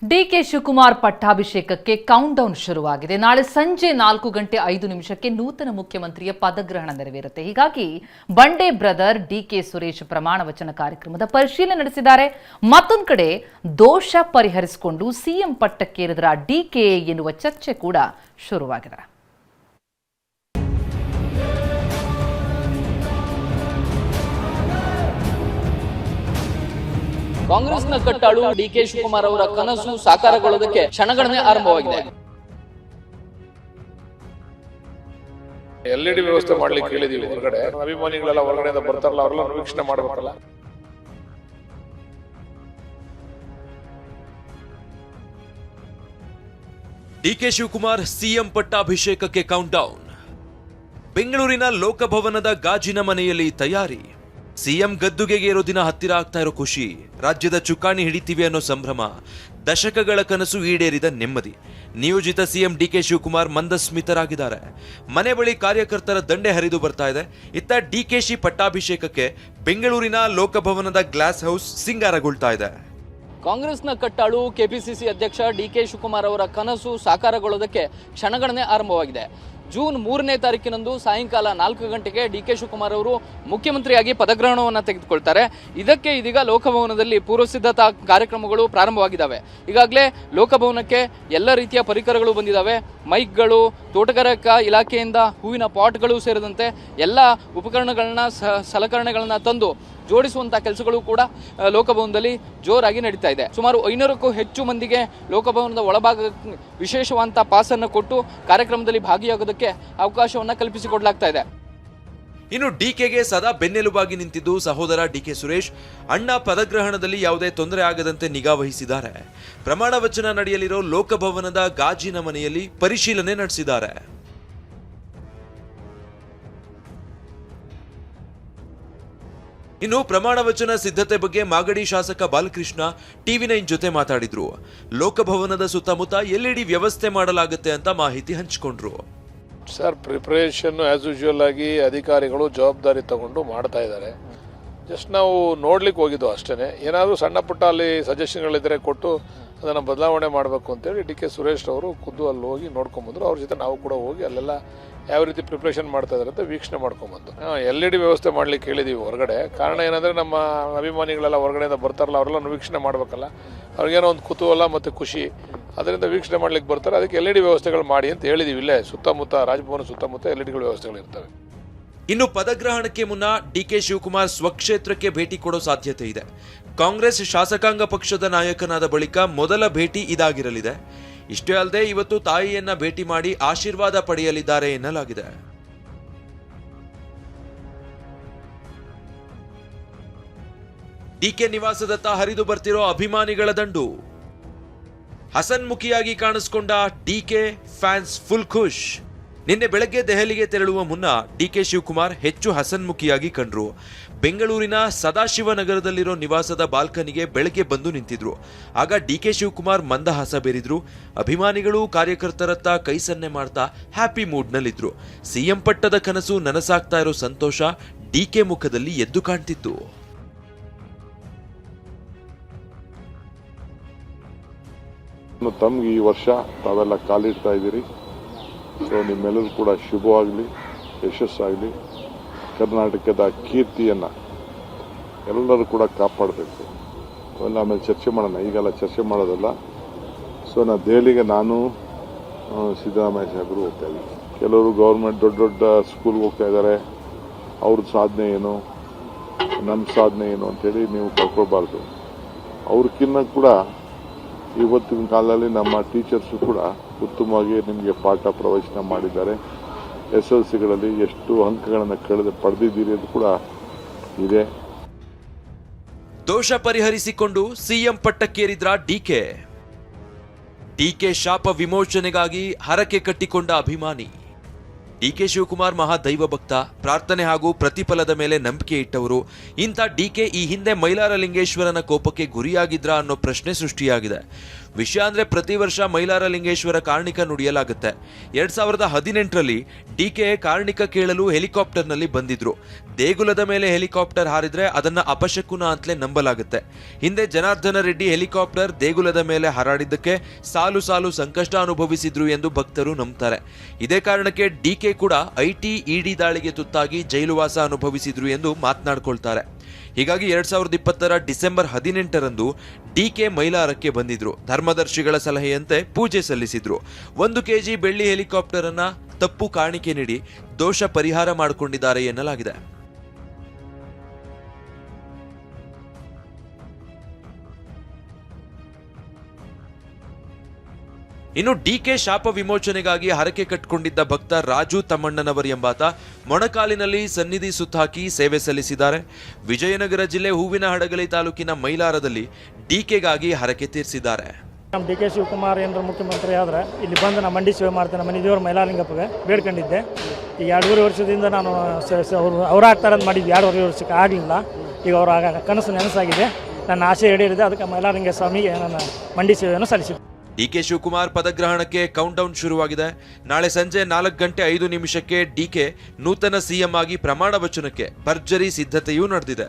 DK Shivakumar ಪಟ್ಟಾಭಿಷೇಕಕ್ಕೆ countdown ಶುರುವಾಗಿದೆ. ನಾಳೆ ಸಂಜೆ 4:05 ನೂತನ ಮುಖ್ಯಮಂತ್ರಿಯ ಪದಗ್ರಹಣ ನೆರವೇರುತ್ತೆ. ಹೀಗಾಗಿ ಬಂಡೆ ಬ್ರದರ್ ಡಿಕೆ ಸುರೇಶ್ ಪ್ರಮಾಣ ವಚನ ಕಾರ್ಯಕ್ರಮದ ಪರಿಶೀಲನೆ ನಡೆಸಿದ್ದಾರೆ. ಮತ್ತೊಂದು ಕಡೆ ದೋಷ ಪರಿಹರಿಸಿಕೊಂಡು ಸಿಎಂ ಪಟ್ಟಕ್ಕೇರಿದ್ರ ಡಿಕೆ ಎನ್ನುವ ಚರ್ಚೆ ಕೂಡ ಶುರುವಾಗಿದೆ. ಕಾಂಗ್ರೆಸ್ನ ಕಟ್ಟಾಳು ಡಿಕೆ ಶಿವಕುಮಾರ್ ಅವರ ಕನಸು ಸಾಕಾರಗೊಳ್ಳೋದಕ್ಕೆ ಕ್ಷಣಗಣನೆ ಆರಂಭವಾಗಿದೆ. ಎಲ್ಇಡಿ ವ್ಯವಸ್ಥೆ ಮಾಡ್ಲಿಕ್ಕೆ ಹೇಳಿದೀವಿ. ಹೊರಗಡೆ ಅಭಿಮಾನಿಗಳೆಲ್ಲ ಹೊರಗಡೆಯಿಂದ ಬರ್ತಾರಲ್ಲ, ಅವರೆಲ್ಲ ವೀಕ್ಷಣೆ ಮಾಡಬೇಕಲ್ಲ. ಡಿಕೆ ಶಿವಕುಮಾರ್ ಸಿಎಂ ಪಟ್ಟಾಭಿಷೇಕಕ್ಕೆ ಕೌಂಟ್ಡೌನ್. ಬೆಂಗಳೂರಿನ ಲೋಕಭವನದ ಗಾಜಿನ ಮನೆಯಲ್ಲಿ ತಯಾರಿ. ಸಿಎಂ ಗದ್ದುಗೆಗೇರೋ ದಿನ ಹತ್ತಿರ ಆಗ್ತಾ ಇರೋ ಖುಷಿ, ರಾಜ್ಯದ ಚುಕ್ಕಾಣಿ ಹಿಡಿತೀವಿ ಅನ್ನೋ ಸಂಭ್ರಮ, ದಶಕಗಳ ಕನಸು ಈಡೇರಿದ ನೆಮ್ಮದಿ. ನಿಯೋಜಿತ ಸಿಎಂ ಡಿಕೆ ಶಿವಕುಮಾರ್ ಮಂದಸ್ಮಿತರಾಗಿದ್ದಾರೆ. ಮನೆ ಬಳಿ ಕಾರ್ಯಕರ್ತರ ದಂಡೆ ಹರಿದು ಬರ್ತಾ ಇದೆ. ಇತ್ತ ಡಿಕೆಶಿ ಪಟ್ಟಾಭಿಷೇಕಕ್ಕೆ ಬೆಂಗಳೂರಿನ ಲೋಕಭವನದ ಗ್ಲಾಸ್ ಹೌಸ್ ಸಿಂಗಾರಗೊಳ್ತಾ ಇದೆ. ಕಾಂಗ್ರೆಸ್ನ ಕಟ್ಟಾಳು ಕೆಪಿಸಿಸಿ ಅಧ್ಯಕ್ಷ ಡಿಕೆ ಶಿವಕುಮಾರ್ ಅವರ ಕನಸು ಸಾಕಾರಗೊಳ್ಳೋದಕ್ಕೆ ಕ್ಷಣಗಣನೆ ಆರಂಭವಾಗಿದೆ. ಜೂನ್ 3ನೇ ತಾರೀಕಿನಂದು ಸಾಯಂಕಾಲ 4 ಗಂಟೆಗೆ ಡಿಕೆ ಶಿವಕುಮಾರ್ ಅವರು ಮುಖ್ಯಮಂತ್ರಿಯಾಗಿ ಪದಗ್ರಹಣವನ್ನು ತೆಗೆದುಕೊಳ್ತಾರೆ. ಇದಕ್ಕೆ ಇದೀಗ ಲೋಕಭವನದಲ್ಲಿ ಪೂರ್ವಸಿದ್ಧತಾ ಕಾರ್ಯಕ್ರಮಗಳು ಪ್ರಾರಂಭವಾಗಿದ್ದಾವೆ. ಈಗಾಗಲೇ ಲೋಕಭವನಕ್ಕೆ ಎಲ್ಲ ರೀತಿಯ ಪರಿಕರಗಳು ಬಂದಿದ್ದಾವೆ. ಮೈಕ್ಗಳು, ತೋಟಗಾರಿಕಾ ಇಲಾಖೆಯಿಂದ ಹೂವಿನ ಪಾಟ್ಗಳು ಸೇರಿದಂತೆ ಎಲ್ಲ ಉಪಕರಣಗಳನ್ನ ಸಲಕರಣೆಗಳನ್ನ ತಂದು ಜೋಡಿಸುವಂಥ ಕೆಲಸಗಳು ಕೂಡ ಲೋಕಭವನದಲ್ಲಿ ಜೋರಾಗಿ ನಡೀತಾ ಇದೆ. ಸುಮಾರು 500ಕ್ಕೂ ಹೆಚ್ಚು ಮಂದಿಗೆ ಲೋಕಭವನದ ಒಳಭಾಗ ವಿಶೇಷವಾದಂಥ ಪಾಸನ್ನು ಕೊಟ್ಟು ಕಾರ್ಯಕ್ರಮದಲ್ಲಿ ಭಾಗಿಯಾಗೋದಕ್ಕೆ ಅವಕಾಶವನ್ನು ಕಲ್ಪಿಸಿಕೊಡಲಾಗ್ತಾ ಇದೆ. ಇನ್ನು ಡಿಕೆಗೆ ಸದಾ ಬೆನ್ನೆಲುಬಾಗಿ ನಿಂತಿದ್ದು ಸಹೋದರ ಡಿಕೆ ಸುರೇಶ್. ಅಣ್ಣ ಪದಗ್ರಹಣದಲ್ಲಿ ಯಾವುದೇ ತೊಂದರೆ ಆಗದಂತೆ ನಿಗಾ ವಹಿಸಿದ್ದಾರೆ. ಪ್ರಮಾಣ ವಚನ ನಡೆಯಲಿರೋ ಲೋಕಭವನದ ಗಾಜಿನ ಮನೆಯಲ್ಲಿ ಪರಿಶೀಲನೆ ನಡೆಸಿದ್ದಾರೆ. ಇನ್ನು ಪ್ರಮಾಣ ವಚನ ಸಿದ್ಧತೆ ಬಗ್ಗೆ ಮಾಗಡಿ ಶಾಸಕ ಬಾಲಕೃಷ್ಣ ಟಿವಿ9 ಜೊತೆ ಮಾತಾಡಿದ್ರು. ಲೋಕಭವನದ ಸುತ್ತಮುತ್ತ ಎಲ್ಇಡಿ ವ್ಯವಸ್ಥೆ ಮಾಡಲಾಗುತ್ತೆ ಅಂತ ಮಾಹಿತಿ ಹಂಚಿಕೊಂಡ್ರು. ಸರ್, ಪ್ರಿಪರೇಷನ್ ಆಸ್ ಯೂಶುವಲ್ ಆಗಿ ಅಧಿಕಾರಿಗಳು ಜವಾಬ್ದಾರಿ ತಗೊಂಡು ಮಾಡ್ತಾ ಇದ್ದಾರೆ. ಜಸ್ಟ್ ನಾವು ನೋಡ್ಲಿಕ್ಕೆ ಹೋಗಿದ್ದು ಅಷ್ಟೇ. ಏನಾದರೂ ಸಣ್ಣ ಪುಟ್ಟ ಅಲ್ಲಿ ಸಜೆಷನ್ಗಳಿದ್ರೆ ಕೊಟ್ಟು ಅದನ್ನು ಬದಲಾವಣೆ ಮಾಡಬೇಕು ಅಂತೇಳಿ ಡಿಕೆ ಸುರೇಶ್ ಅವರು ಖುದ್ದು ಅಲ್ಲಿ ಹೋಗಿ ನೋಡ್ಕೊಂಬಂದ್ರು. ಅವ್ರ ಜೊತೆ ನಾವು ಕೂಡ ಹೋಗಿ ಅಲ್ಲೆಲ್ಲ ಯಾವ ರೀತಿ ಪ್ರಿಪ್ರೇಷನ್ ಮಾಡ್ತಾ ಇದ್ದಾರೆ ಅಂತ ವೀಕ್ಷಣೆ ಮಾಡ್ಕೊಂಬಂದು ಎಲ್ಇಡಿ ವ್ಯವಸ್ಥೆ ಮಾಡ್ಲಿಕ್ಕೆ ಹೇಳಿದೀವಿ ಹೊರಗಡೆ. ಕಾರಣ ಏನಂದ್ರೆ ನಮ್ಮ ಅಭಿಮಾನಿಗಳೆಲ್ಲ ಹೊರಗಡೆಯಿಂದ ಬರ್ತಾರಲ್ಲ, ಅವರೆಲ್ಲ ವೀಕ್ಷಣೆ ಮಾಡಬೇಕಲ್ಲ. ಅವ್ರಿಗೇನೋ ಒಂದು ಕುತೂಹಲ ಮತ್ತು ಖುಷಿ, ಅದರಿಂದ ವೀಕ್ಷಣೆ ಮಾಡ್ಲಿಕ್ಕೆ ಬರ್ತಾರೆ. ಅದಕ್ಕೆ ಎಲ್ಇಡಿ ವ್ಯವಸ್ಥೆಗಳು ಮಾಡಿ ಅಂತ ಹೇಳಿದೀವಿ. ಇಲ್ಲೇ ಸುತ್ತಮುತ್ತ ರಾಜಭವನ ಸುತ್ತಮುತ್ತ ಎಲ್ಇಡಿಗಳ ವ್ಯವಸ್ಥೆಗಳು ಇರ್ತವೆ. ಇನ್ನು ಪದಗ್ರಹಣಕ್ಕೆ ಮುನ್ನ ಡಿಕೆ ಶಿವಕುಮಾರ್ ಸ್ವಕ್ಷೇತ್ರಕ್ಕೆ ಭೇಟಿ ಕೊಡೋ ಸಾಧ್ಯತೆ ಇದೆ. ಕಾಂಗ್ರೆಸ್ ಶಾಸಕಾಂಗ ಪಕ್ಷದ ನಾಯಕನಾದ ಬಳಿಕ ಮೊದಲ ಭೇಟಿ ಇದಾಗಿರಲಿದೆ. ಇಷ್ಟೇ ಅಲ್ಲದೆ ಇವತ್ತು ತಾಯಿಯನ್ನ ಭೇಟಿ ಮಾಡಿ ಆಶೀರ್ವಾದ ಪಡೆಯಲಿದ್ದಾರೆ ಎನ್ನಲಾಗಿದೆ. ಡಿಕೆ ನಿವಾಸದತ್ತ ಹರಿದು ಬರ್ತಿರೋ ಅಭಿಮಾನಿಗಳ ದಂಡು. ಹಸನ್ಮುಖಿಯಾಗಿ ಕಾಣಿಸಿಕೊಂಡ ಡಿಕೆ ಫ್ಯಾನ್ಸ್ ಫುಲ್ ಖುಷ್. ನಿನ್ನೆ ಬೆಳಗ್ಗೆ ದೆಹಲಿಗೆ ತೆರಳುವ ಮುನ್ನ ಡಿಕೆ ಶಿವಕುಮಾರ್ ಹೆಚ್ಚು ಹಸನ್ಮುಖಿಯಾಗಿ ಕಂಡ್ರು. ಬೆಂಗಳೂರಿನ ಸದಾಶಿವನಗರದಲ್ಲಿರೋ ನಿವಾಸದ ಬಾಲ್ಕನಿಗೆ ಬೆಳಗ್ಗೆ ಬಂದು ನಿಂತಿದ್ರು. ಆಗ ಡಿಕೆ ಶಿವಕುಮಾರ್ ಮಂದಹಾಸ ಬೀರಿದ್ರು. ಅಭಿಮಾನಿಗಳು ಕಾರ್ಯಕರ್ತರತ್ತ ಕೈ ಸನ್ನೆ ಮಾಡ್ತಾ ಹ್ಯಾಪಿ ಮೂಡ್ನಲ್ಲಿದ್ರು. ಸಿಎಂ ಪಟ್ಟದ ಕನಸು ನನಸಾಗ್ತಾ ಇರೋ ಸಂತೋಷ ಡಿಕೆ ಮುಖದಲ್ಲಿ ಎದ್ದು ಕಾಣ್ತಿತ್ತು. ತಮ್ಗೆ ಈ ವರ್ಷ ತಾವೆಲ್ಲ ಕಾಲಿಡ್ತಾ ಇದ್ದೀರಿ. ಸೊ ನಿಮ್ಮೆಲ್ಲರೂ ಕೂಡ ಶುಭವಾಗಲಿ, ಯಶಸ್ಸಾಗಲಿ. ಕರ್ನಾಟಕದ ಕೀರ್ತಿಯನ್ನು ಎಲ್ಲರೂ ಕೂಡ ಕಾಪಾಡಬೇಕು. ಅವೆಲ್ಲ ಆಮೇಲೆ ಚರ್ಚೆ ಮಾಡೋಣ, ಈಗೆಲ್ಲ ಚರ್ಚೆ ಮಾಡೋದಲ್ಲ. ಸೊ ದೆಹಲಿಗೆ ನಾನು ಸಿದ್ದರಾಮಯ್ಯ ಸಾಹೇಬರು ಹೋಗ್ತಾ ಇದ್ದೀವಿ. ಕೆಲವರು ಗೌರ್ಮೆಂಟ್ ದೊಡ್ಡ ದೊಡ್ಡ ಸ್ಕೂಲ್ಗೆ ಹೋಗ್ತಾ ಇದ್ದಾರೆ. ಅವ್ರದ್ದು ಸಾಧನೆ ಏನು, ನಮ್ಮ ಸಾಧನೆ ಏನು ಅಂತೇಳಿ ನೀವು ಕಳ್ಕೊಳ್ಬಾರ್ದು. ಅವ್ರಕ್ಕಿನ್ನ ಕೂಡ ಇವತ್ತಿನ ಕಾಲದಲ್ಲಿ ನಮ್ಮ ಟೀಚರ್ಸು ಕೂಡ ಉತ್ತಮವಾಗಿ ನಿಮಗೆ ಪಾಠ ಪ್ರವಚನ ಮಾಡಿದ್ದಾರೆ. SLCಗಳಲ್ಲಿ ಎಷ್ಟು ಅಂಕಗಳನ್ನು ಪಡೆದಿದ್ದೀರಿ ಅದು ಕೂಡ ಇದೆ. ದೋಷ ಪರಿಹರಿಸಿಕೊಂಡು ಸಿಎಂ ಪಟ್ಟಕ್ಕೇರಿದ್ರ ಡಿಕೆ ಶಾಪ ವಿಮೋಚನೆಗಾಗಿ ಹರಕೆ ಕಟ್ಟಿಕೊಂಡ ಅಭಿಮಾನಿ. ಡಿಕೆ ಶಿವಕುಮಾರ್ ಮಹಾ ದೈವ ಭಕ್ತ, ಪ್ರಾರ್ಥನೆ ಹಾಗೂ ಪ್ರತಿಫಲದ ಮೇಲೆ ನಂಬಿಕೆ ಇಟ್ಟವರು. ಇಂಥ ಡಿಕೆ ಈ ಹಿಂದೆ ಮೈಲಾರಲಿಂಗೇಶ್ವರನ ಕೋಪಕ್ಕೆ ಗುರಿಯಾಗಿದ್ರಾ ಅನ್ನೋ ಪ್ರಶ್ನೆ ಸೃಷ್ಟಿಯಾಗಿದೆ. ವಿಷಯ ಅಂದ್ರೆ ಪ್ರತಿ ವರ್ಷ ಮೈಲಾರ ಲಿಂಗೇಶ್ವರ ಕಾರ್ಣಿಕ ನುಡಿಯಲಾಗುತ್ತೆ. 2018ರಲ್ಲಿ ಡಿಕೆ ಕಾರ್ಣಿಕ ಕೇಳಲು ಹೆಲಿಕಾಪ್ಟರ್ನಲ್ಲಿ ಬಂದಿದ್ರು. ದೇಗುಲದ ಮೇಲೆ ಹೆಲಿಕಾಪ್ಟರ್ ಹಾರಿದ್ರೆ ಅದನ್ನ ಅಪಶಕುನ ಅಂತಲೇ ನಂಬಲಾಗುತ್ತೆ. ಹಿಂದೆ ಜನಾರ್ದನ ರೆಡ್ಡಿ ಹೆಲಿಕಾಪ್ಟರ್ ದೇಗುಲದ ಮೇಲೆ ಹಾರಾಡಿದ್ದಕ್ಕೆ ಸಾಲು ಸಾಲು ಸಂಕಷ್ಟ ಅನುಭವಿಸಿದ್ರು ಎಂದು ಭಕ್ತರು ನಂಬ್ತಾರೆ. ಇದೇ ಕಾರಣಕ್ಕೆ ಡಿಕೆ ಕೂಡ ಐಟಿ ಇಡಿ ದಾಳಿಗೆ ತುತ್ತಾಗಿ ಜೈಲುವಾಸ ಅನುಭವಿಸಿದ್ರು ಎಂದು ಮಾತನಾಡ್ಕೊಳ್ತಾರೆ. ಹೀಗಾಗಿ 2020ರ ಡಿಸೆಂಬರ್ 18ರಂದು ಡಿಕೆ ಮೈಲಾರಕ್ಕೆ ಬಂದಿದ್ರು. ಧರ್ಮದರ್ಶಿಗಳ ಸಲಹೆಯಂತೆ ಪೂಜೆ ಸಲ್ಲಿಸಿದ್ರು. 1 ಕೆಜಿ ಬೆಳ್ಳಿ ಹೆಲಿಕಾಪ್ಟರ್ ಅನ್ನ ತಪ್ಪು ಕಾಣಿಕೆ ನೀಡಿ ದೋಷ ಪರಿಹಾರ ಮಾಡಿಕೊಂಡಿದ್ದಾರೆ ಎನ್ನಲಾಗಿದೆ. ಇನ್ನು ಡಿಕೆ ಶಾಪ ವಿಮೋಚನೆಗಾಗಿ ಹರಕೆ ಕಟ್ಟಿಕೊಂಡಿದ್ದ ಭಕ್ತ ರಾಜು ತಮ್ಮಣ್ಣನವರ್ ಎಂಬಾತ ಮೊಣಕಾಲಿನಲ್ಲಿ ಸನ್ನಿಧಿ ಸುತ್ತಾಕಿ ಸೇವೆ ಸಲ್ಲಿಸಿದ್ದಾರೆ. ವಿಜಯನಗರ ಜಿಲ್ಲೆ ಹೂವಿನಹಡಗಲಿ ತಾಲೂಕಿನ ಮೈಲಾರದಲ್ಲಿ ಡಿಕೆಗಾಗಿ ಹರಕೆ ತೀರಿಸಿದ್ದಾರೆ. ನಮ್ಮ ಡಿ ಕೆ ಶಿವಕುಮಾರ್ ಏನಾರ ಮುಖ್ಯಮಂತ್ರಿ ಆದ್ರೆ ಇಲ್ಲಿ ಬಂದು ನಾನು ಮಂಡಿ ಸೇವೆ ಮಾಡ್ತೇನೆ. ಮನೆ ದೇವರು ಮೈಲಾರಲಿಂಗಪ್ಪಗೆ ಬೇಡ್ಕೊಂಡಿದ್ದೆ. ಈಗ 2.5 ವರ್ಷದಿಂದ ನಾನು ಅವ್ರು ಆಗ್ತಾರಂತ ಮಾಡಿದ್ವಿ. 2.5 ವರ್ಷಕ್ಕೆ ಆಗಲಿಲ್ಲ. ಈಗ ಅವರ ಕನಸು ನೆನಸಾಗಿದೆ. ನನ್ನ ಆಸೆ ಈಡೇರಿದೆ. ಅದಕ್ಕೆ ಮೈಲಾರಲಿಂಗ ಸ್ವಾಮಿಗೆ ನನ್ನ ಮಂಡಿ ಸೇವೆಯನ್ನು ಸಲ್ಲಿಸಿದೆ. ಡಿಕೆ ಶಿವಕುಮಾರ್ ಪದಗ್ರಹಣಕ್ಕೆ ಕೌಂಟ್ಡೌನ್ ಶುರುವಾಗಿದೆ. ನಾಳೆ ಸಂಜೆ 4:05 ಡಿಕೆ ನೂತನ ಸಿಎಂ ಆಗಿ ಪ್ರಮಾಣ ವಚನಕ್ಕೆ ಭರ್ಜರಿ ಸಿದ್ಧತೆಯೂ ನಡೆದಿದೆ.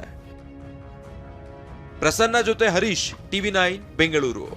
ಪ್ರಸನ್ನ ಜೊತೆ ಹರೀಶ್, TV9 ಬೆಂಗಳೂರು.